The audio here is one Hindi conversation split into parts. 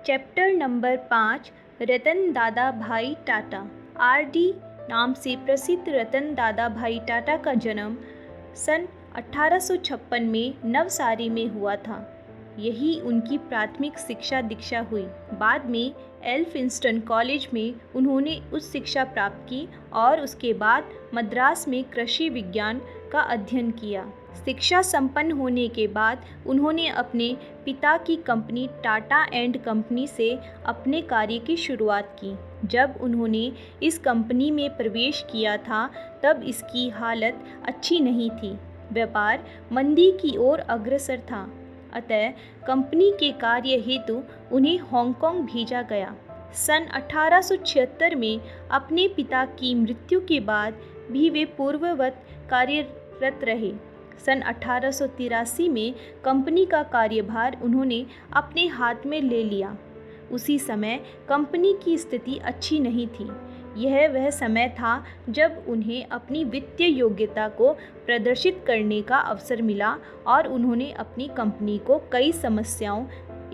चैप्टर नंबर 5 रतन दादा भाई टाटा। आरडी नाम से प्रसिद्ध रतन दादा भाई टाटा का जन्म सन 1856 में नवसारी में हुआ था। यही उनकी प्राथमिक शिक्षा दीक्षा हुई। बाद में एल्फिंस्टन कॉलेज में उन्होंने उच्च शिक्षा प्राप्त की और उसके बाद मद्रास में कृषि विज्ञान का अध्ययन किया। शिक्षा संपन्न होने के बाद उन्होंने अपने पिता की कंपनी टाटा एंड कंपनी से अपने कार्य की शुरुआत की। जब उन्होंने इस कंपनी में प्रवेश किया था तब इसकी हालत अच्छी नहीं थी। व्यापार मंदी की ओर अग्रसर था, अतः कंपनी के कार्य हेतु उन्हें हांगकांग भेजा गया। सन 1876 में अपने पिता की मृत्यु के बाद भी वे पूर्ववत कार्यरत रहे। सन 1883 में कंपनी का कार्यभार उन्होंने अपने हाथ में ले लिया। उसी समय कंपनी की स्थिति अच्छी नहीं थी। यह वह समय था जब उन्हें अपनी वित्तीय योग्यता को प्रदर्शित करने का अवसर मिला और उन्होंने अपनी कंपनी को कई समस्याओं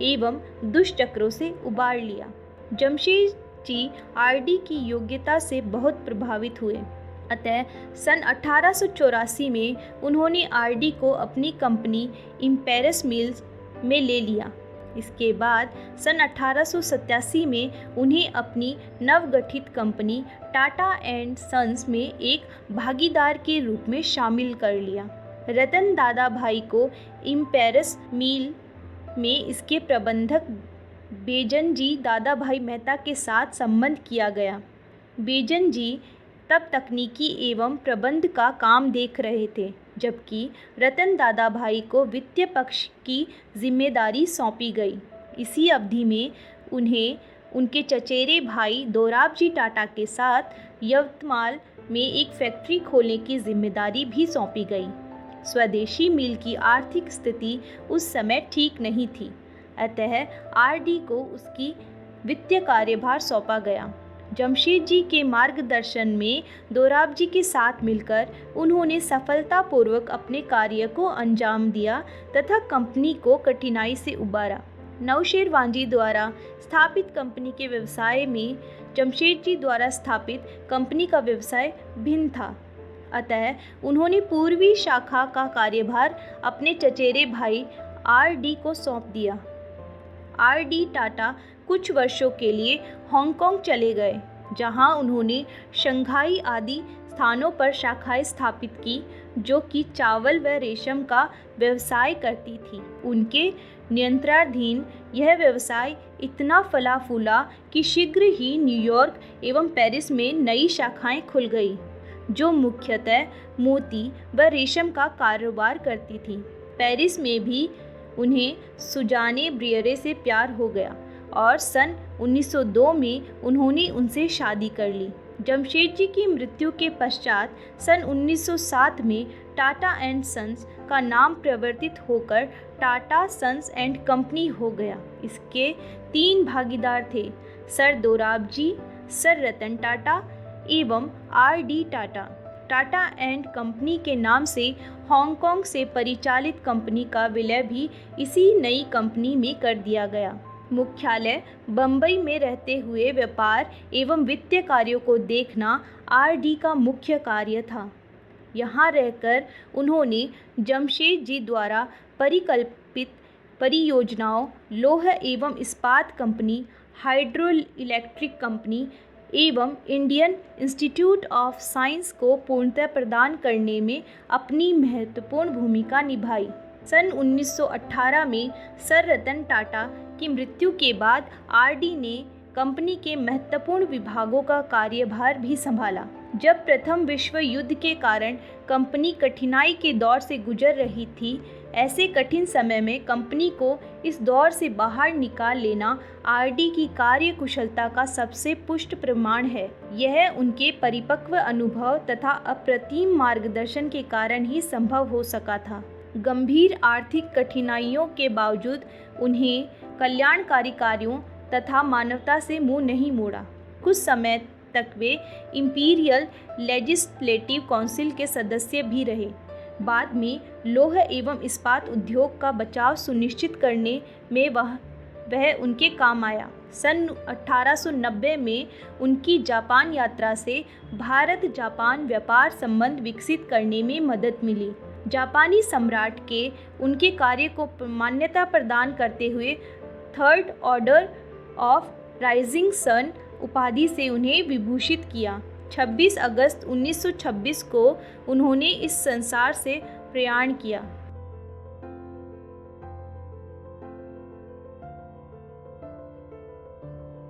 एवं दुष्चक्रों से उबार लिया। जमशेद जी आरडी की योग्यता से बहुत प्रभावित हुए, अतः सन 1884 में उन्होंने आरडी को अपनी कंपनी इम्पेरस मिल्स में ले लिया। इसके बाद सन 1887 में उन्हें अपनी नवगठित कंपनी टाटा एंड सन्स में एक भागीदार के रूप में शामिल कर लिया। रतन दादा भाई को इम्पेरस मिल में इसके प्रबंधक बेजन जी दादा भाई मेहता के साथ संबंध किया गया। बेजन जी तब तकनीकी एवं प्रबंध का काम देख रहे थे, जबकि रतन दादा भाई को वित्तीय पक्ष की जिम्मेदारी सौंपी गई। इसी अवधि में उन्हें उनके चचेरे भाई दोराबजी टाटा के साथ यवतमाल में एक फैक्ट्री खोलने की जिम्मेदारी भी सौंपी गई। स्वदेशी मिल की आर्थिक स्थिति उस समय ठीक नहीं थी, अतः आरडी को उसकी वित्तीय कार्यभार सौंपा गया। जमशेद जी के मार्गदर्शन में दोराबजी के साथ मिलकर उन्होंने सफलतापूर्वक अपने कार्य को अंजाम दिया तथा कंपनी को कठिनाई से उबारा। नौशेरवानजी द्वारा स्थापित कंपनी के व्यवसाय में जमशेद जी द्वारा स्थापित कंपनी का व्यवसाय भिन्न था, अतः उन्होंने पूर्वी शाखा का कार्यभार अपने चचेरे भाई आरडी को सौंप दिया। आरडी टाटा कुछ वर्षों के लिए हांगकांग चले गए, जहां उन्होंने शंघाई आदि स्थानों पर शाखाएं स्थापित की, जो कि चावल व रेशम का व्यवसाय करती थी। उनके नियंत्रणाधीन यह व्यवसाय इतना फला फूला कि शीघ्र ही न्यूयॉर्क एवं पेरिस में नई शाखाएं खुल गई, जो मुख्यतः मोती व रेशम का कारोबार करती थी। पेरिस में भी उन्हें सुजाने ब्रियरे से प्यार हो गया और सन 1902 में उन्होंने उनसे शादी कर ली। जमशेद जी की मृत्यु के पश्चात सन 1907 में टाटा एंड सन्स का नाम परिवर्तित होकर टाटा सन्स एंड कंपनी हो गया। इसके 3 भागीदार थे, सर दोराबजी, सर रतन टाटा एवं RD Tata. Tata and company के नाम से हांगकांग से परिचालित कंपनी का विलय भी इसी नई कंपनी में कर दिया गया। मुख्यालय बम्बई में रहते हुए व्यापार एवं वित्तीय कार्यों को देखना आरडी का मुख्य कार्य था। यहाँ रहकर उन्होंने जमशेद जी द्वारा परिकल्पित परियोजनाओं, लौह एवं इस्पात कंपनी, हाइड्रो इलेक्ट्रिक कंपनी एवं इंडियन इंस्टीट्यूट ऑफ साइंस को पूर्णतः प्रदान करने में अपनी महत्वपूर्ण भूमिका निभाई। सन 1918 में सर रतन टाटा की मृत्यु के बाद आरडी ने कंपनी के महत्वपूर्ण विभागों का कार्यभार भी संभाला। जब प्रथम विश्व युद्ध के कारण कंपनी कठिनाई के दौर से गुजर रही थी, ऐसे कठिन समय में कंपनी को इस दौर से बाहर निकाल लेना आरडी की कार्य कुशलता का सबसे पुष्ट प्रमाण है। यह उनके परिपक्व अनुभव तथा अप्रतिम मार्गदर्शन के कारण ही संभव हो सका था। गंभीर आर्थिक कठिनाइयों के बावजूद उन्हें कल्याणकारी कार्यों तथा मानवता से मुंह नहीं मोड़ा। कुछ समय तक वे इंपीरियल लेजिस्लेटिव काउंसिल के सदस्य भी रहे। बाद में लौह एवं इस्पात उद्योग का बचाव सुनिश्चित करने में वह उनके काम आया। सन 1890 में उनकी जापान यात्रा से भारत जापान व्यापार संबंध विकसित करने में मदद मिली। जापानी सम्राट के उनके कार्य को मान्यता प्रदान करते हुए third order of rising sun उपाधि से उन्हें विभूषित किया। 26 अगस्त 1926 को उन्होंने इस संसार से प्रयाण किया।